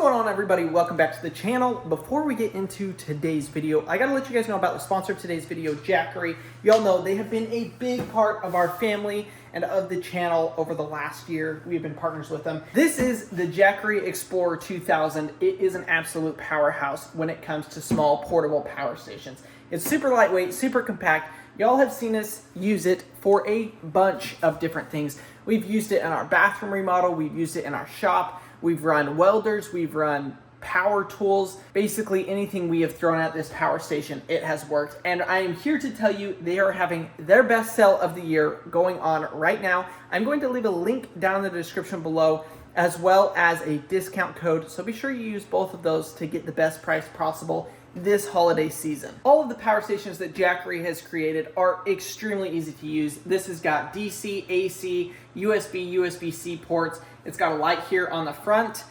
going on, everybody? Welcome back to the channel. Before we get into today's video, I gotta let you guys know about the sponsor of today's video, Jackery. Y'all know they have been a big part of our family and of the channel over the last year. We've been partners with them. This is the Jackery Explorer 2000. It is an absolute powerhouse when it comes to small portable power stations. It's super lightweight, super compact. Y'all have seen us use it for a bunch of different things. We've used it in our bathroom remodel. We've used it in our shop. We've run welders. We've run power tools. Basically anything we have thrown at this power station, it has worked. And I am here to tell you they are having their best sale of the year going on right now. I'm going to leave a link down in the description below, as well as a discount code. So be sure you use both of those to get the best price possible this holiday season. All of the power stations that Jackery has created are extremely easy to use. This has got DC, AC, USB, USB-C ports. It's got a light here on the front,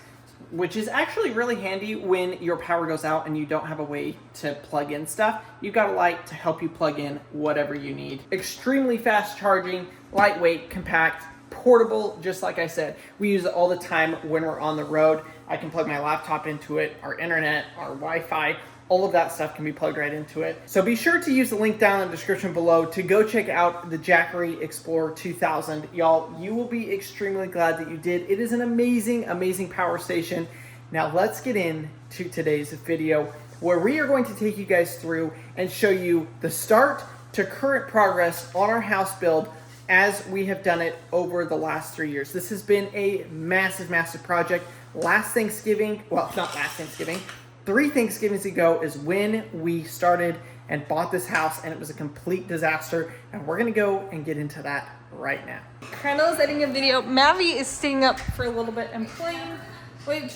which is actually really handy when your power goes out and you don't have a way to plug in stuff. You've got a light to help you plug in whatever you need. Extremely fast charging, lightweight, compact, portable, just like I said. We use it all the time when we're on the road. I can plug my laptop into it, our internet, our Wi-Fi, all of that stuff can be plugged right into it. So be sure to use the link down in the description below to go check out the Jackery Explorer 2000. Y'all, you will be extremely glad that you did. It is an amazing, amazing power station. Now let's get into today's video, where we are going to take you guys through and show you the start to current progress on our house build as we have done it over the last 3 years. This has been a massive, massive project. Last Thanksgiving, well, not last Thanksgiving, 3 Thanksgivings ago is when we started and bought this house, and it was a complete disaster, and we're gonna go and get into that right now. Crandall's editing a video. Mavi is staying up for a little bit and playing, which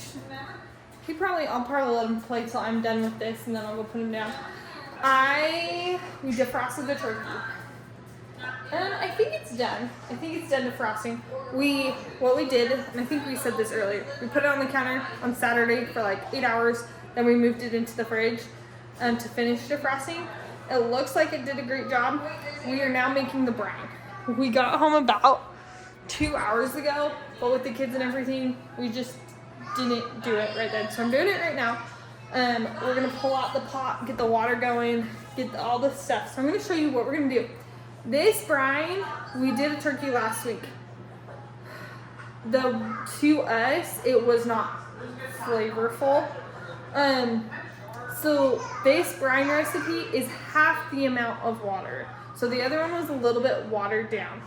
I'll probably let him play till I'm done with this, and then I'll go put him down. We defrosted the turkey. And I think it's done. I think it's done defrosting. What we did, and I think we said this earlier, we put it on the counter on Saturday for like 8 hours. Then we moved it into the fridge to finish defrosting. It looks like it did a great job. We are now making the brine. We got home about 2 hours ago, but with the kids and everything, we just didn't do it right then. So I'm doing it right now. We're gonna pull out the pot, get the water going, get all the stuff. So I'm gonna show you what we're gonna do. This brine, we did a turkey last week. To us, it was not flavorful. So this brine recipe is half the amount of water. So the other one was a little bit watered down.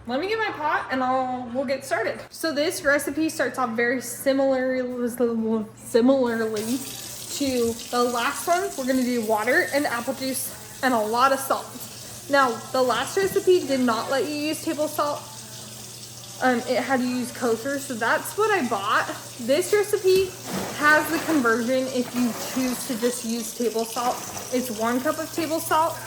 Let me get my pot and we'll get started. So this recipe starts off very similarly to the last one. We're gonna do water and apple juice and a lot of salt. Now, the last recipe did not let you use table salt. It had to use kosher, so that's what I bought. This recipe has the conversion if you choose to just use table salt. It's 1 cup of table salt,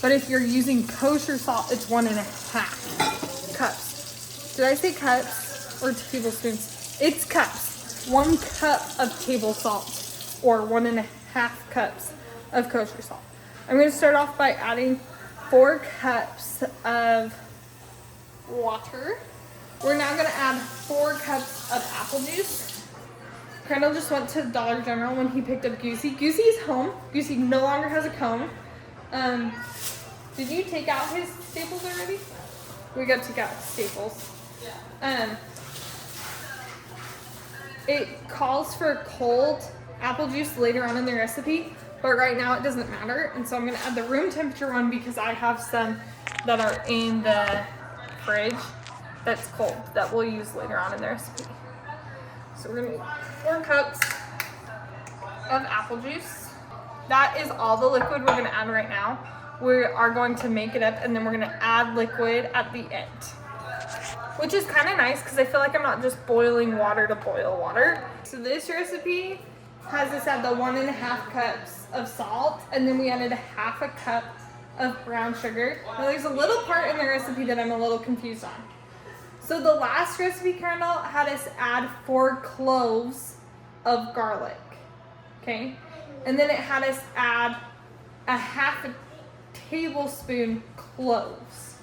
but if you're using kosher salt, it's 1.5 cups. Did I say cups or tablespoons? It's cups. 1 cup of table salt or 1.5 cups of kosher salt. I'm gonna start off by adding 4 cups of water. We're now gonna add 4 cups of apple juice. Crandall just went to Dollar General when he picked up Goosey. Goosey's home. Goosey no longer has a comb. Did you take out his staples already? We got to take out staples. It calls for cold apple juice later on in the recipe, but right now it doesn't matter. And so I'm gonna add the room temperature one because I have some that are in the fridge that's cold that we'll use later on in the recipe. So we're gonna make 4 cups of apple juice. That is all the liquid we're gonna add right now. We are going to make it up and then we're gonna add liquid at the end, which is kind of nice because I feel like I'm not just boiling water to boil water. So this recipe has us add the 1.5 cups of salt, and then we added 1/2 cup of brown sugar. Now there's a little part in the recipe that I'm a little confused on. So the last recipe, Crandall, had us add 4 cloves of garlic, okay? And then it had us add 1/2 tablespoon cloves,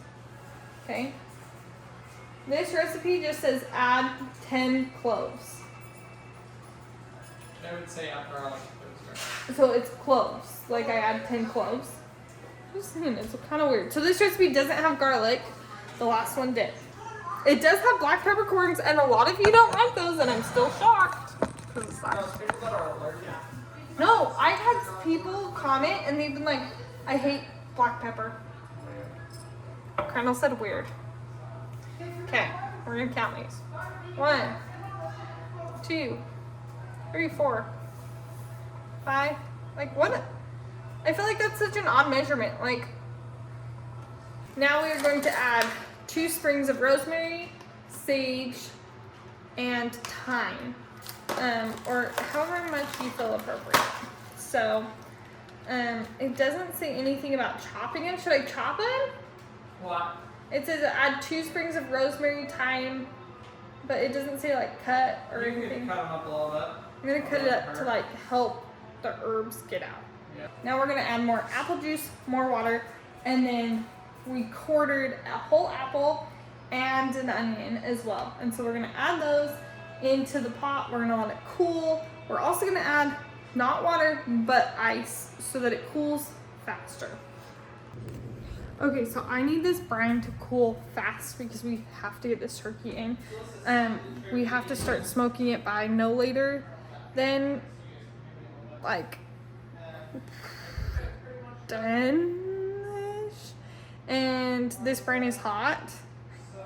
okay? This recipe just says add 10 cloves. I would say after I like those. So it's cloves. Like I add 10 cloves. I'm just saying, it's kind of weird. So this recipe doesn't have garlic. The last one did. It does have black peppercorns, and a lot of you don't like those, and I'm still shocked. No, I've had people comment, and they've been like, I hate black pepper. Colonel said weird. Okay, we're gonna count these. 1, 2, 3, 4, 5. Like what? I feel like that's such an odd measurement. Like, now we are going to add 2 sprigs of rosemary, sage, and thyme, or however much you feel appropriate. So, it doesn't say anything about chopping them. Should I chop them? What? It says add 2 sprigs of rosemary, thyme, but it doesn't say like cut or anything. Cut them up a little bit. I'm gonna cut it up to like help the herbs get out. Yeah. Now we're gonna add more apple juice, more water, and then we quartered a whole apple and an onion as well. And so we're gonna add those into the pot. We're gonna let it cool. We're also gonna add not water, but ice so that it cools faster. Okay, so I need this brine to cool fast because we have to get this turkey in. We have to start smoking it by no later than like 10-ish. And this brine is hot,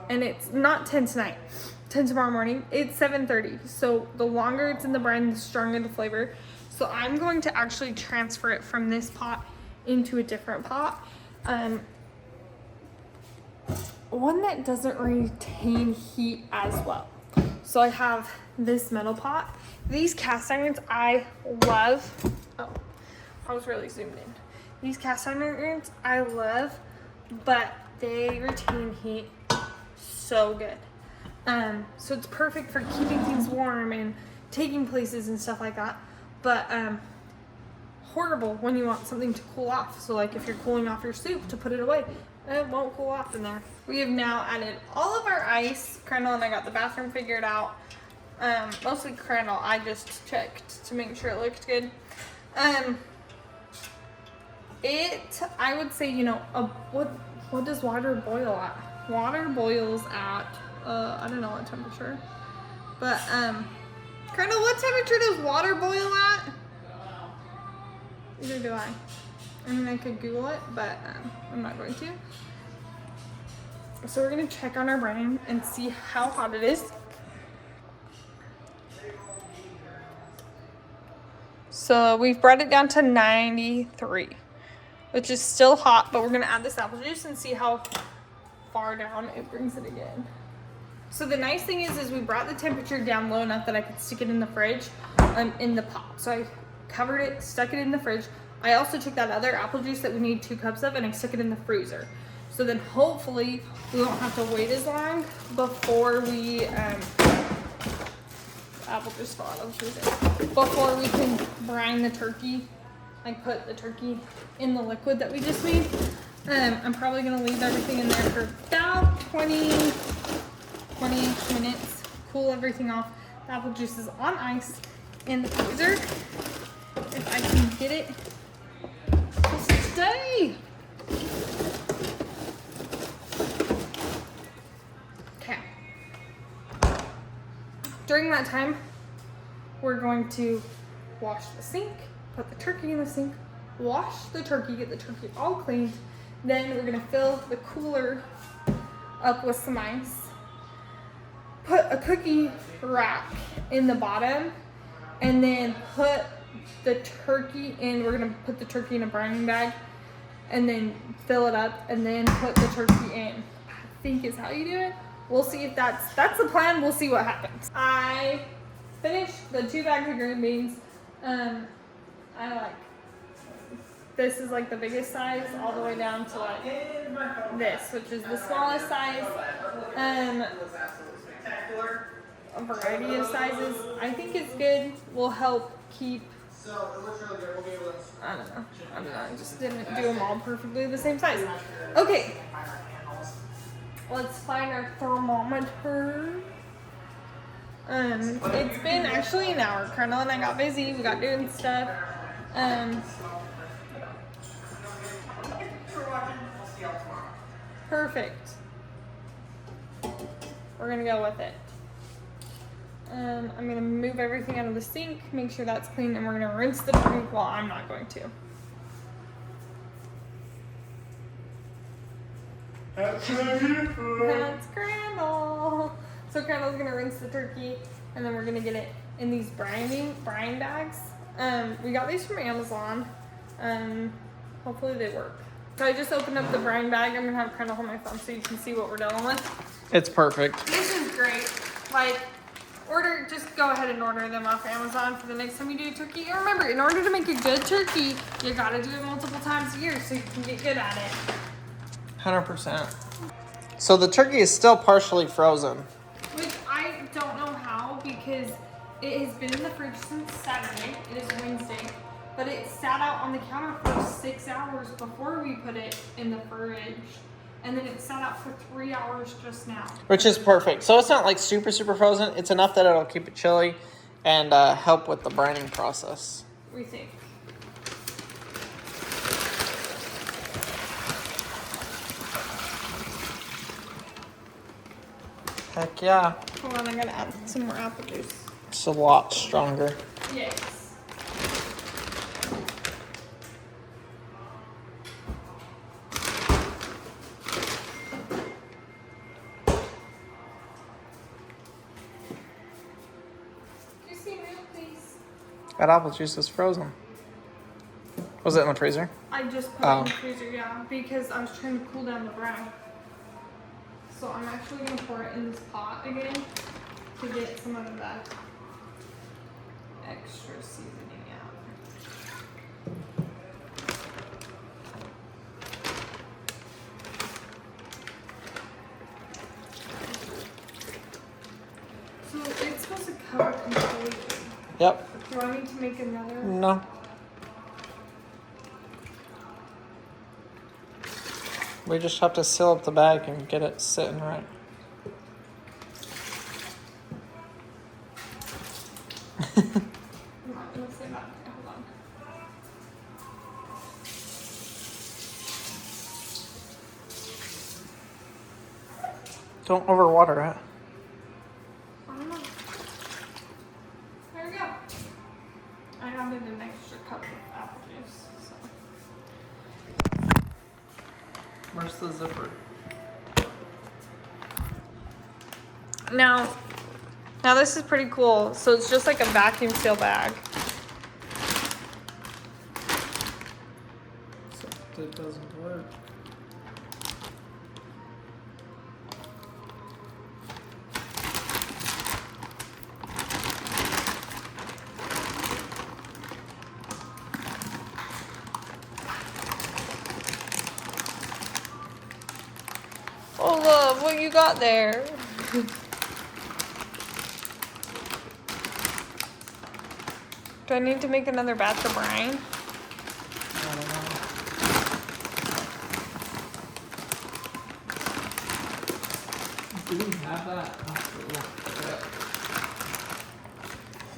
and it's not 10 tonight, 10 tomorrow morning. It's 7:30. So the longer it's in the brine, the stronger the flavor. So I'm going to actually transfer it from this pot into a different pot. One that doesn't retain heat as well. So I have this metal pot. These cast irons I love. Oh, I was really zoomed in. These cast irons I love, but they retain heat so good. So it's perfect for keeping things warm and taking places and stuff like that. But horrible when you want something to cool off. So like if you're cooling off your soup to put it away, it won't cool off in there. We have now added all of our ice. Crandall and I got the bathroom figured out. Mostly Crandall, I just checked to make sure it looked good. I would say, you know, what does water boil at? Water boils at, I don't know what temperature. But, Crandall, what temperature does water boil at? Neither do I. I mean, I could Google it, but I'm not going to. So we're gonna check on our brine and see how hot it is. So we've brought it down to 93, which is still hot, but we're gonna add this apple juice and see how far down it brings it again. So the nice thing is we brought the temperature down low enough that I could stick it in the fridge, in the pot. So I covered it, stuck it in the fridge. I also took that other apple juice that we need 2 cups of, and I stuck it in the freezer. So then hopefully we won't have to wait as long before we, apple juice fell out of the freezer, before we can brine the turkey, like put the turkey in the liquid that we just made. I'm probably gonna leave everything in there for about 20 minutes, cool everything off. The apple juice is on ice in the freezer. If I can get it to stay. Okay. During that time, we're going to wash the sink, put the turkey in the sink, wash the turkey, get the turkey all cleaned. Then we're gonna fill the cooler up with some ice. Put a cookie rack in the bottom, and then put the turkey in. We're gonna put the turkey in a brining bag, and then fill it up, and then put the turkey in. I think is how you do it. We'll see if that's the plan. We'll see what happens. I finished the 2 bags of green beans. This is like the biggest size, all the way down to like this, which is the smallest size. A variety of sizes. I think it's good. Will help keep. I don't know. I just didn't do them all perfectly the same size. Okay. Let's find our thermometer. It's been actually an hour. Colonel and I got busy. We got doing stuff. Perfect. We're gonna go with it. I'm gonna move everything out of the sink, make sure that's clean, and we're gonna rinse the drink. Well, I'm not going to. That's Crandall. So Crandall's gonna rinse the turkey, and then we're gonna get it in these brine bags. We got these from Amazon. Hopefully they work. So I just opened up the brine bag. I'm gonna have Crandall hold my phone so you can see what we're dealing with. It's perfect. This is great. Like, just go ahead and order them off Amazon for the next time you do a turkey. And remember, in order to make a good turkey, you gotta do it multiple times a year so you can get good at it. 100%. So the turkey is still partially frozen. Which I don't know how, because it has been in the fridge since Saturday. It is Wednesday. But it sat out on the counter for 6 hours before we put it in the fridge. And then it sat out for 3 hours just now. Which is perfect. So it's not like super frozen. It's enough that it'll keep it chilly and help with the brining process. We think. Heck yeah. Hold on, I'm gonna add some more apple juice. It's a lot stronger. Yes. That apple juice is frozen. Was it in the freezer? I just put it in the freezer, yeah, because I was trying to cool down the brine. So I'm actually going to pour it in this pot again to get some of that extra seasoning out. So it's supposed to cover completely. Yep. Do I need to make another? No. We just have to seal up the bag and get it sitting right. I'm not gonna say that. Hold on. Don't overwater it. I don't know. There we go. I added an extra cup of apple juice. So. Where's the zipper? Now this is pretty cool. So it's just like a vacuum seal bag. Except it doesn't work. Oh, love, what you got there? Do I need to make another batch of brine? I don't know. Do we have that?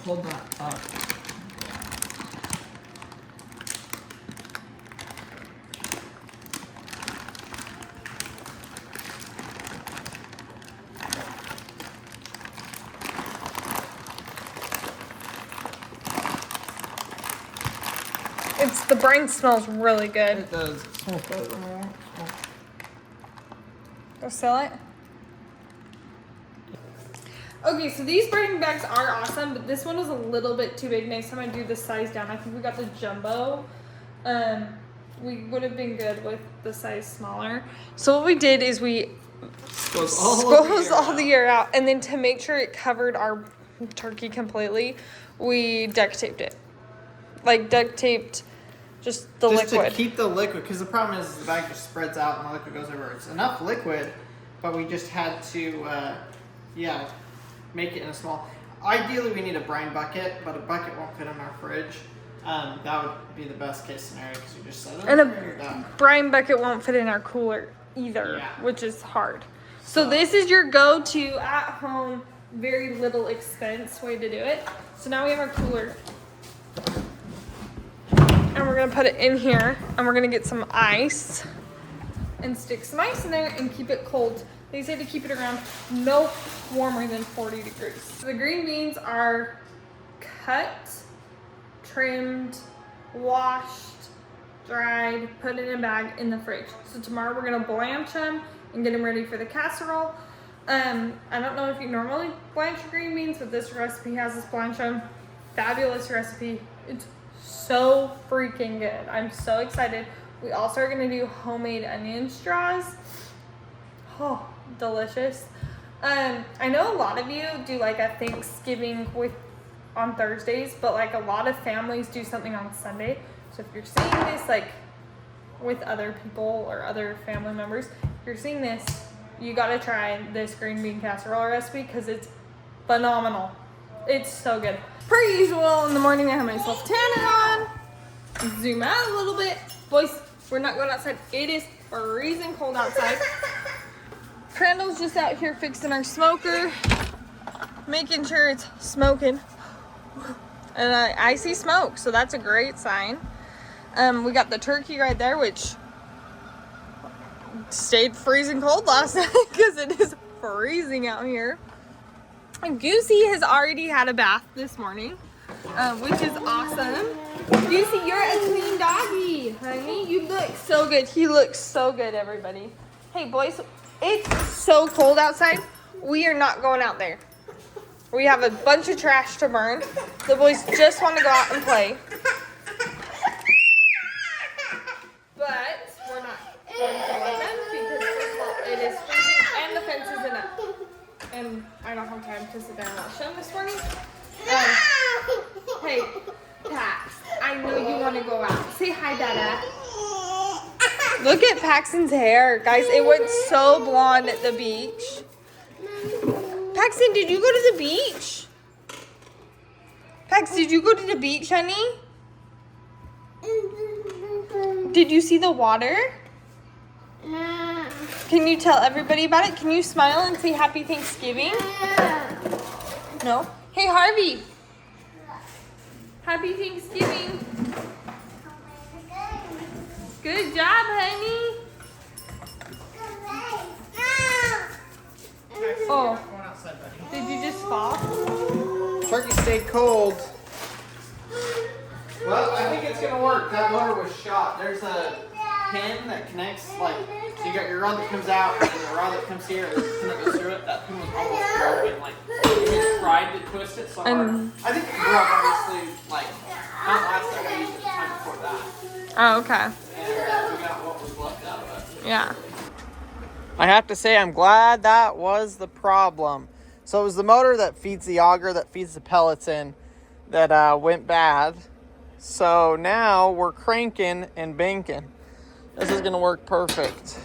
Hold that up. The brine smells really good. It does. It smells better than I want. Go sell it. Okay, so these brining bags are awesome, but this one is a little bit too big. Next time I do this size down, I think we got the jumbo. We would have been good with the size smaller. So what we did is we Squoze all the air out, and then to make sure it covered our turkey completely, we duct taped it. Like duct taped just the liquid. Just to keep the liquid, because the problem is the bag just spreads out and the liquid goes everywhere. It's enough liquid, but we just had to, make it in a small. Ideally, we need a brine bucket, but a bucket won't fit in our fridge. That would be the best case scenario because you just set it. And a brine bucket won't fit in our cooler either, Yeah. which is hard. So this is your go-to at home very little expense way to do it. So now we have our cooler. And we're gonna put it in here and we're gonna get some ice and stick some ice in there and keep it cold. They say to keep it around no warmer than 40 degrees. So the green beans are cut, trimmed, washed, dried, put in a bag in the fridge. So tomorrow we're gonna blanch them and get them ready for the casserole. I don't know if you normally blanch your green beans, but this recipe has us blanch them. Fabulous recipe. It's so freaking good. I'm so excited. We also are gonna do homemade onion straws. Oh, delicious. I know a lot of you do like a Thanksgiving on Thursdays, but like a lot of families do something on Sunday. So if you're seeing this like with other people or other family members, if you're seeing this, you gotta try this green bean casserole recipe because it's phenomenal. It's so good. Per usual, in the morning I have my self-tanner on. Zoom out a little bit. Boys, we're not going outside. It is freezing cold outside. Crandall's just out here fixing our smoker, making sure it's smoking. And I see smoke, so that's a great sign. We got the turkey right there, which stayed freezing cold last night because it is freezing out here. And Goosey has already had a bath this morning, which is awesome. Goosey, you're a clean doggy, honey. You look so good. He looks so good, everybody. Hey, boys, it's so cold outside. We are not going out there. We have a bunch of trash to burn. The boys just want to go out and play. But we're not going to let them because first of all, it is freezing and the fence isn't up. And I don't have time to sit there and watch them this morning. Hey, Pax, I know you want to go out. Say hi, Dada. Look at Paxton's hair. Guys, it went so blonde at the beach. Paxton, did you go to the beach? Pax, did you go to the beach, honey? Did you see the water? Can you tell everybody about it? Can you smile and say Happy Thanksgiving? No? Hey, Harvey. Happy Thanksgiving. Good job, honey. Oh, did you just fall? Turkey stayed cold. Well, I think it's gonna work. That motor was shot. There's a pin that connects, like, so you got your rod that comes out and the rod that comes here, there's a pin that goes through it. That pin was almost broken. Like, we tried to twist it so hard. I think it broke, obviously, like, not last time we used it, the time before that. Oh, okay. And we got what was left out of it. Yeah. I have to say, I'm glad that was the problem. So it was the motor that feeds the auger, that feeds the pellets in, that went bad. So now we're cranking and banking. This is gonna work perfect.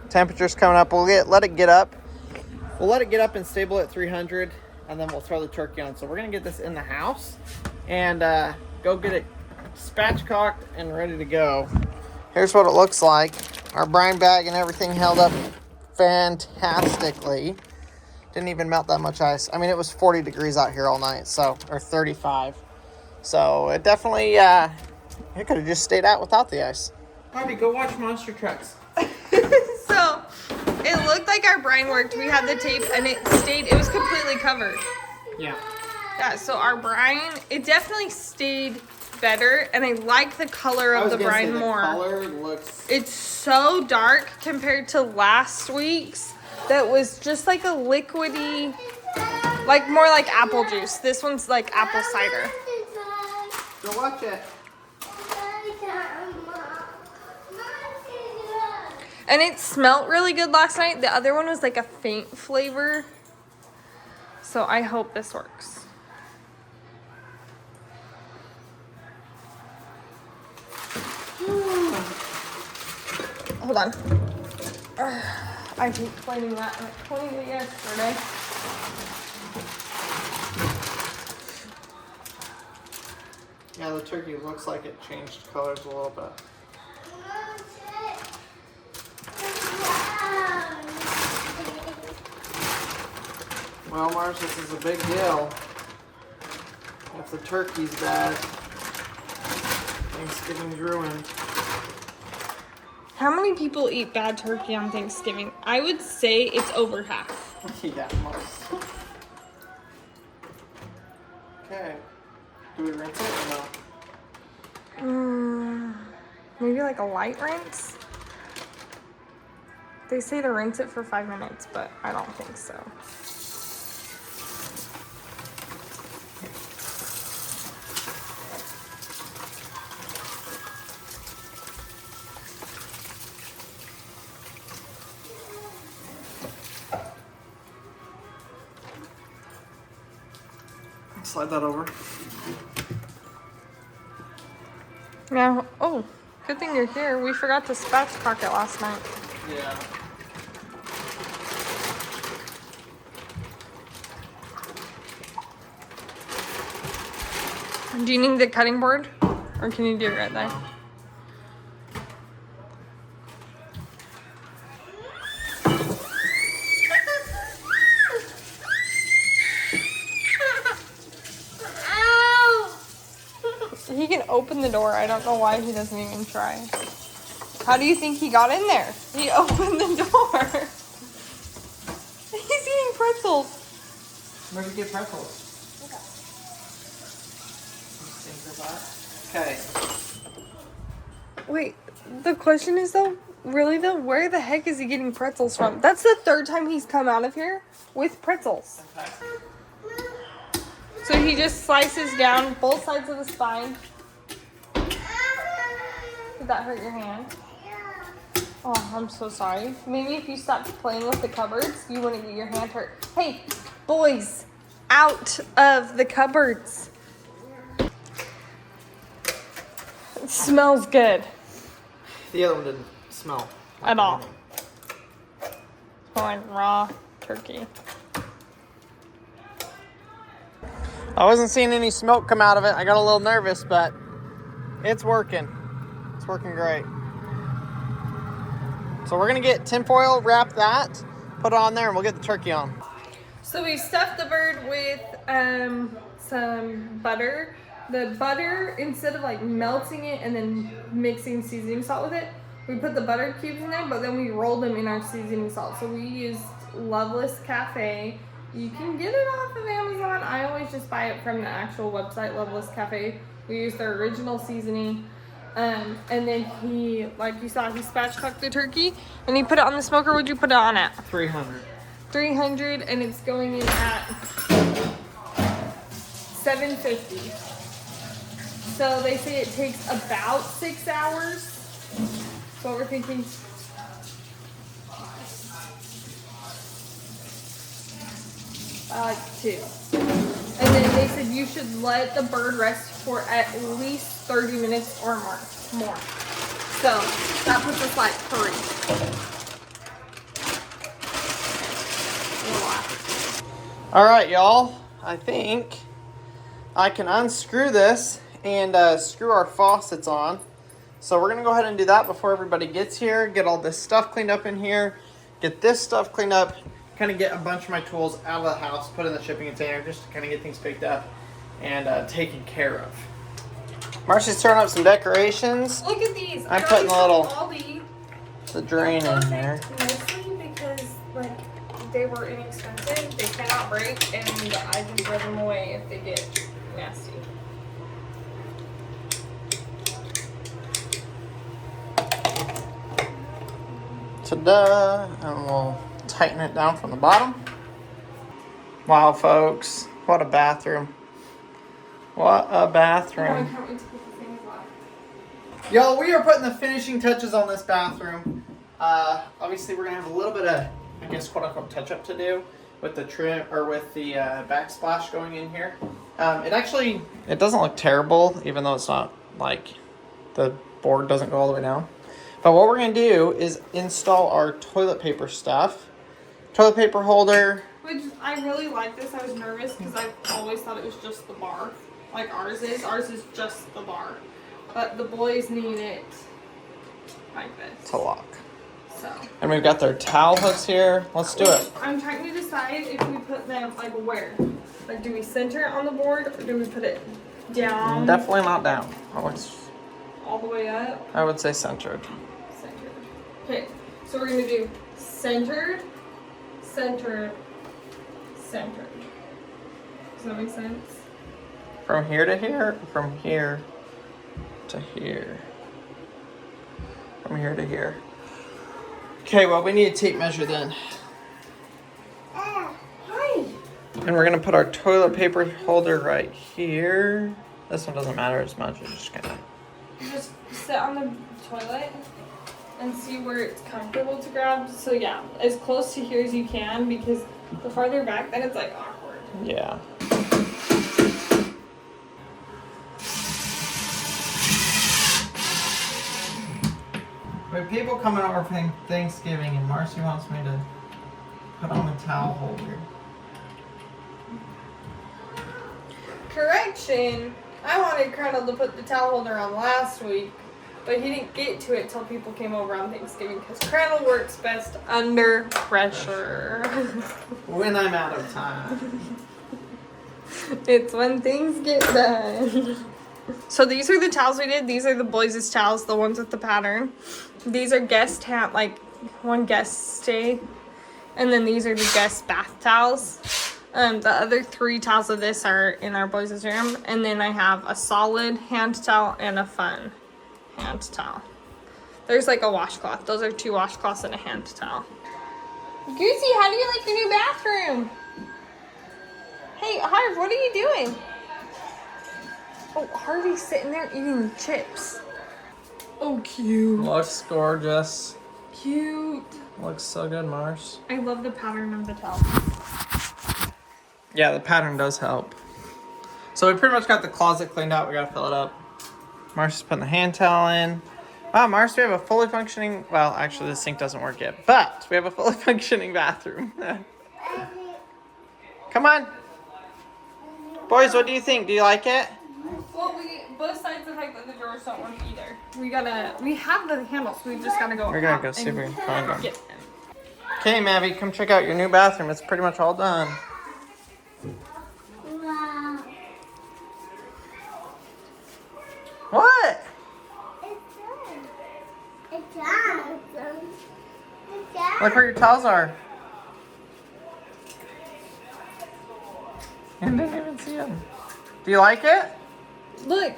Temperature's coming up. We'll let it get up. We'll let it get up and stable at 300, and then we'll throw the turkey on. So we're gonna get this in the house and go get it spatchcocked and ready to go. Here's what it looks like. Our brine bag and everything held up fantastically. Didn't even melt that much ice. I mean, it was 40 degrees out here all night, so, or 35. So it definitely, it could have just stayed out without the ice. Harvey, go watch Monster Trucks. So it looked like our brine worked. We had the tape and it was completely covered. Yeah. Yeah, so our brine, it definitely stayed better, and I like the color of the brine more. The color looks... It's so dark compared to last week's that was just like a liquidy, like more like apple juice. This one's like apple cider. Go watch it. And it smelled really good last night. The other one was like a faint flavor. So I hope this works. Hold on. I keep cleaning that and I cleaned it yesterday. Yeah, the turkey looks like it changed colors a little bit. Well, Mars, this is a big deal. If the turkey's bad, Thanksgiving's ruined. How many people eat bad turkey on Thanksgiving? I would say it's over half. Yeah, most. Okay. Do we rinse it or no? Maybe like a light rinse? They say to rinse it for 5 minutes, but I don't think so. Slide that over. Now, oh, good thing you're here. We forgot to spatchcock it last night. Yeah. Do you need the cutting board? Or can you do it right there? He can open the door. I don't know why he doesn't even try. How do you think he got in there? He opened the door. He's eating pretzels. Where'd you get pretzels? Okay. Wait, the question is though, really though, where the heck is he getting pretzels from? That's the third time he's come out of here with pretzels. Okay. So he just slices down both sides of the spine. Did that hurt your hand? Oh, I'm so sorry. Maybe if you stopped playing with the cupboards, you wouldn't get your hand hurt. Hey, boys, out of the cupboards. It smells good. The other one didn't smell At all. It's like raw turkey. I wasn't seeing any smoke come out of it. I got a little nervous, but it's working. It's working great. So we're gonna get tinfoil, wrap that, put it on there, and we'll get the turkey on. So we stuffed the bird with some butter. The butter, instead of like melting it and then mixing seasoning salt with it, we put the butter cubes in there, but then we rolled them in our seasoning salt. So we used Loveless Cafe. You can get it off of Amazon. I always just buy it from the actual website, Loveless Cafe. We used their original seasoning. And then he, like you saw, he spatchcocked the turkey and he put it on the smoker. What'd you put it on at? 300. 300, and it's going in at 750. So they say it takes about 6 hours. So we're thinking. Like 2. And then they said you should let the bird rest for at least 30 minutes or more. So that puts us like 3. All right, y'all. I think I can unscrew this and screw our faucets on. So we're gonna go ahead and do that before everybody gets here. Get all this stuff cleaned up in here. Get this stuff cleaned up. Kind of get a bunch of my tools out of the house, put in the shipping container, just to kind of get things picked up and taken care of. Marcy's throwing up some decorations. Look at these. I'm putting a little the drain in there. Mostly because like they were inexpensive, they cannot break, and I can throw them away if they get nasty. Ta-da! And we'll tighten it down from the bottom. Wow, folks, what a bathroom. What a bathroom. Y'all, we are putting the finishing touches on this bathroom. Obviously, we're gonna have a little bit of, I guess, quote unquote, touch up to do with the trim or with the backsplash going in here. It doesn't look terrible, even though it's not like the board doesn't go all the way down. But what we're gonna do is install our toilet paper stuff. Toilet paper holder. Which I really like this. I was nervous because I always thought it was just the bar. Like ours is. Ours is just the bar. But the boys need it like this. To lock. So. And we've got their towel hooks here. Let's do it. I'm trying to decide if we put them like where. Like, do we center it on the board or do we put it down? Definitely not down. All the way up? I would say centered. Centered. Okay, so we're gonna do centered, centered, centered. Does that make sense? From here to here, from here to here. From here to here. Okay, well, we need a tape measure then. Hi. And we're gonna put our toilet paper holder right here. This one doesn't matter as much. It's just gonna. Just sit on the toilet and see where it's comfortable to grab. So yeah, as close to here as you can, because the farther back, then it's like awkward. Yeah. We have people coming over for Thanksgiving, and Marcy wants me to put on the towel holder. Correction. I wanted Crandall to put the towel holder on last week, but he didn't get to it till people came over on Thanksgiving because Crandall works best under pressure. When I'm out of time. It's when things get done. So these are the towels we did. These are the boys' towels, the ones with the pattern. These are guest like one guest stay. And then these are the guest bath towels. The other 3 towels of this are in our boys' room. And then I have a solid hand towel and a fun hand towel. There's like a washcloth. Those are 2 washcloths and a hand towel. Goosey, how do you like your new bathroom? Hey, Harv, what are you doing? Oh, Harvey's sitting there eating chips. Oh, cute. Looks gorgeous. Cute. Looks so good, Mars. I love the pattern of the towel. Yeah, the pattern does help. So we pretty much got the closet cleaned out. We gotta fill it up. Marcy's putting the hand towel in. Wow, Mars, we have a fully functioning, well, actually the sink doesn't work yet, but we have a fully functioning bathroom. Come on. Boys, what do you think? Do you like it? Well, both sides of like the drawers don't work either. We have the handles, so we just gotta go. We're gonna go see if we can find them. Get them. Okay, Mavi, come check out your new bathroom. It's pretty much all done. Wow. What? It's done. It's awesome. It's done. Look where your towels are. I didn't even see them. Do you like it? Look,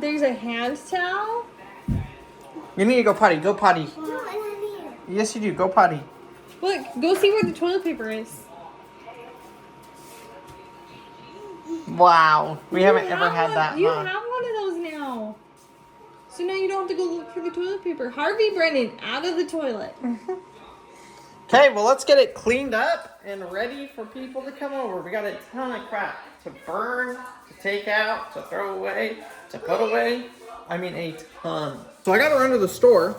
there's a hand towel. You need to go potty. Go potty. No, it's not here. Yes, you do. Go potty. Look, go see where the toilet paper is. Wow. We haven't ever had that, You huh? have one of those now. So now you don't have to go look for the toilet paper. Harvey Brennan, out of the toilet. Okay, well, let's get it cleaned up and ready for people to come over. We got a ton of crap to burn, to take out, to throw away, to put away. I mean, a ton. So I got to run to the store.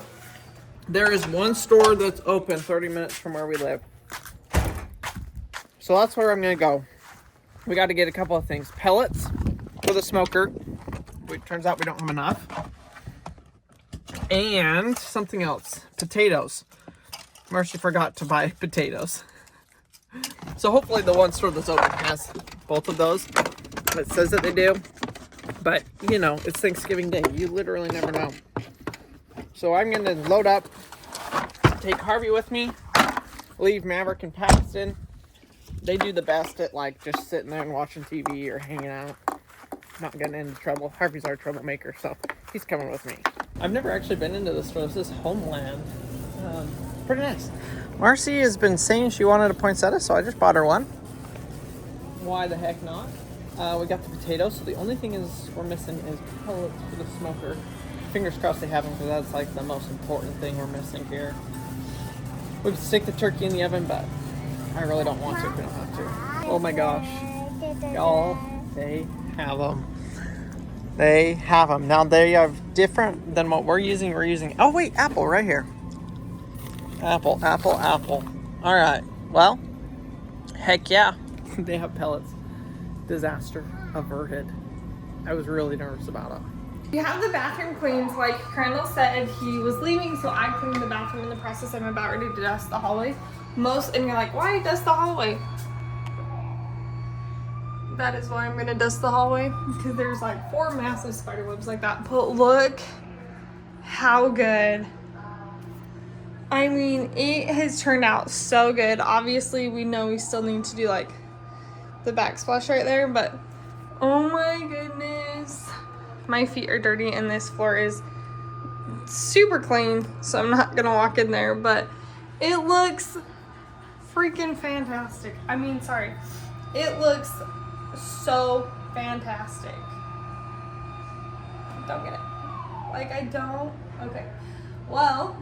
There is one store that's open 30 minutes from where we live. So that's where I'm going to go. We got to get a couple of things. Pellets for the smoker. It turns out we don't have enough. And something else. Potatoes. Marcy forgot to buy potatoes. So hopefully the one store that's open has both of those. It says that they do. But, you know, it's Thanksgiving Day. You literally never know. So I'm going to load up, take Harvey with me, leave Maverick and Paxton. They do the best at, like, just sitting there and watching TV or hanging out. Not getting into trouble. Harvey's our troublemaker, so he's coming with me. I've never actually been into this store. This is Homeland. Pretty nice. Marcy has been saying she wanted a poinsettia, so I just bought her one. Why the heck not? We got the potatoes, so the only thing is we're missing is pellets for the smoker. Fingers crossed they have them, because that's like the most important thing we're missing here. We could stick the turkey in the oven, but I really don't want to if we don't have to. Oh my gosh. Y'all, they have them. They have them. Now they are different than what we're using. We're using, oh wait, apple right here. Apple, apple, apple. All right. Well, heck yeah. They have pellets. Disaster averted. I was really nervous about it. We have the bathroom cleaned. Like Crandall said, he was leaving, so I cleaned the bathroom in the process. I'm about ready to dust the hallway. And you're like, why dust the hallway? That is why I'm gonna dust the hallway, because there's like 4 massive spider webs like that. But look how good. I mean, it has turned out so good. Obviously, we know we still need to do like the backsplash right there, but oh my goodness. My feet are dirty and this floor is super clean, so I'm not gonna walk in there, but it looks freaking fantastic. I mean, sorry. It looks so fantastic. Don't get it. Like, I don't. Okay. Well,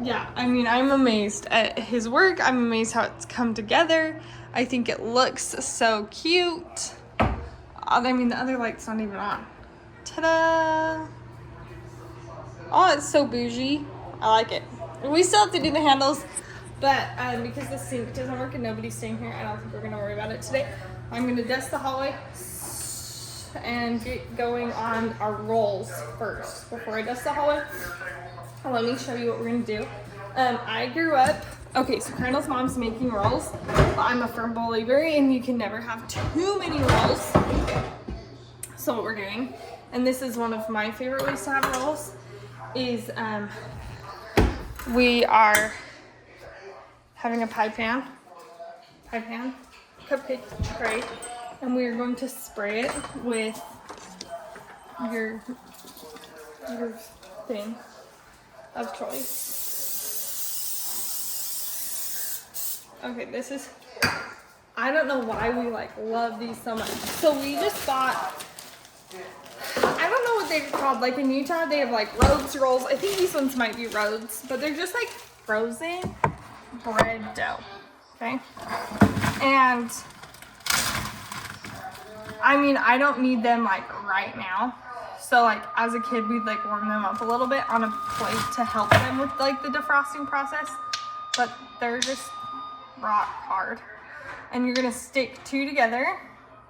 yeah, I mean, I'm amazed at his work. I'm amazed how it's come together. I think it looks so cute. I mean, the other light's not even on. Ta-da! Oh, it's so bougie. I like it. We still have to do the handles, but because the sink doesn't work and nobody's staying here, I don't think we're gonna worry about it today. I'm gonna dust the hallway and get going on our rolls first before I dust the hallway. Let me show you what we're gonna do. I grew up, okay, so Crandall's mom's making rolls, but I'm a firm believer and you can never have too many rolls. So what we're doing, and this is one of my favorite ways to have rolls, is we are having a pie pan, cupcake tray, and we are going to spray it with your thing of choice. Okay, this is, I don't know why we like love these so much. So we just bought, I don't know what they're called. Like in Utah, they have like Rhodes rolls. I think these ones might be Rhodes, but they're just like frozen bread dough. Okay. And I mean, I don't need them like right now. So like as a kid, we'd like warm them up a little bit on a plate to help them with like the defrosting process. But they're just rock hard. And you're gonna stick 2 together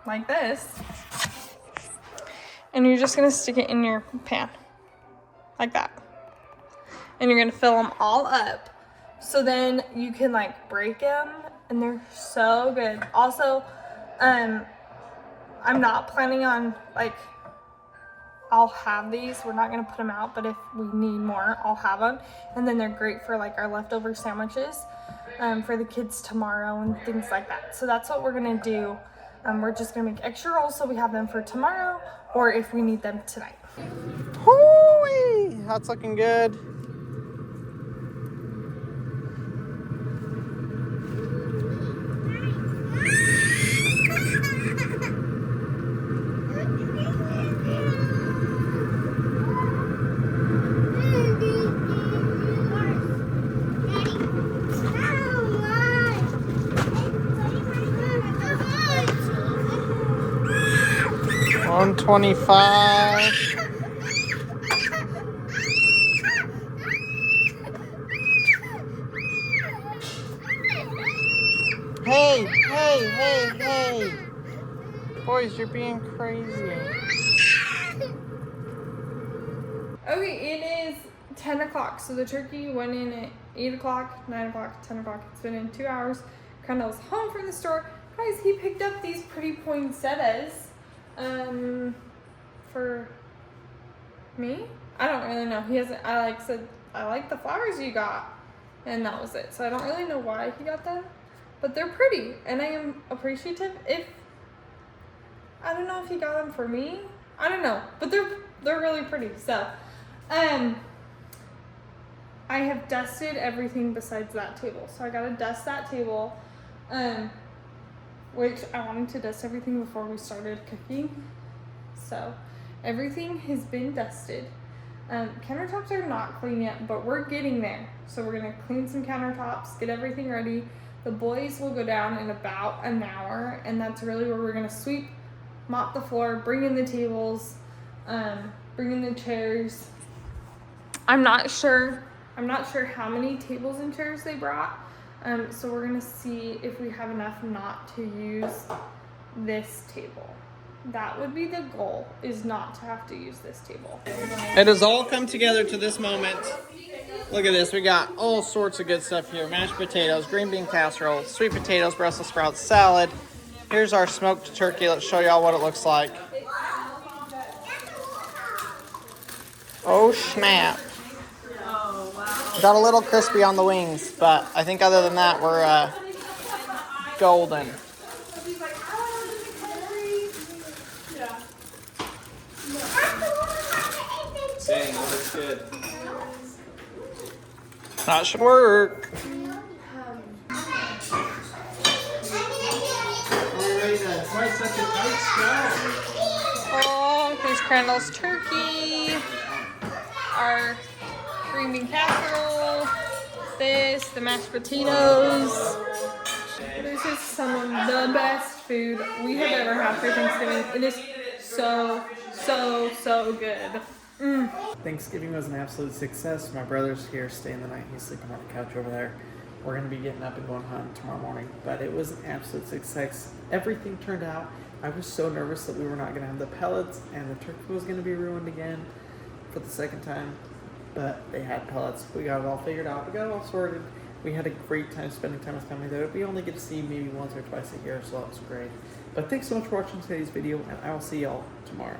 like this. And you're just gonna stick it in your pan, like that. And you're gonna fill them all up. So then you can like break them and they're so good. Also, I'm not planning on like, I'll have these. We're not gonna put them out, but if we need more, I'll have them. And then they're great for like our leftover sandwiches for the kids tomorrow and things like that. So that's what we're gonna do. We're just gonna make extra rolls so we have them for tomorrow, or if we need them tonight. Hoo-wee! That's looking good. $125. Hey. Boys, you're being crazy. Okay, it is 10 o'clock. So the turkey went in at 8 o'clock, 9 o'clock, 10 o'clock. It's been in 2 hours. Crandall's home from the store. Guys, he picked up these pretty poinsettias for me. I don't really know. He hasn't, I said, I like the flowers you got. And that was it. So I don't really know why he got them. But they're pretty. And I am appreciative I don't know if he got them for me. I don't know. But they're really pretty. So, I have dusted everything besides that table. So I gotta dust that table. Which I wanted to dust everything before we started cooking. So everything has been dusted. Countertops are not clean yet, but we're getting there. So we're gonna clean some countertops, get everything ready. The boys will go down in about an hour, and that's really where we're gonna sweep, mop the floor, bring in the tables, bring in the chairs. I'm not sure how many tables and chairs they brought. So we're gonna see if we have enough not to use this table. That would be the goal, is not to have to use this table. It has all come together to this moment. Look at this. We got all sorts of good stuff here. Mashed potatoes, green bean casserole, sweet potatoes, Brussels sprouts, salad. Here's our smoked turkey. Let's show y'all what it looks like. Oh, snap. Got a little crispy on the wings, but I think other than that, we're golden. Dang, that looks good. That should work. Are we ready to try such a tight scout? Oh, here's Crandall's turkey, our green bean casserole, the mashed potatoes. This is some of the best food we have ever had for Thanksgiving. It is so good. Thanksgiving was an absolute success. My brother's here staying the night. He's sleeping on the couch over there. We're going to be getting up and going hunting tomorrow morning. But it was an absolute success. Everything turned out. I was so nervous that we were not going to have the pellets and the turkey was going to be ruined again for the second time. But they had pellets. We got it all figured out. We got it all sorted. We had a great time spending time with family that we only get to see maybe once or twice a year, so that was great. But thanks so much for watching today's video, and I will see y'all tomorrow.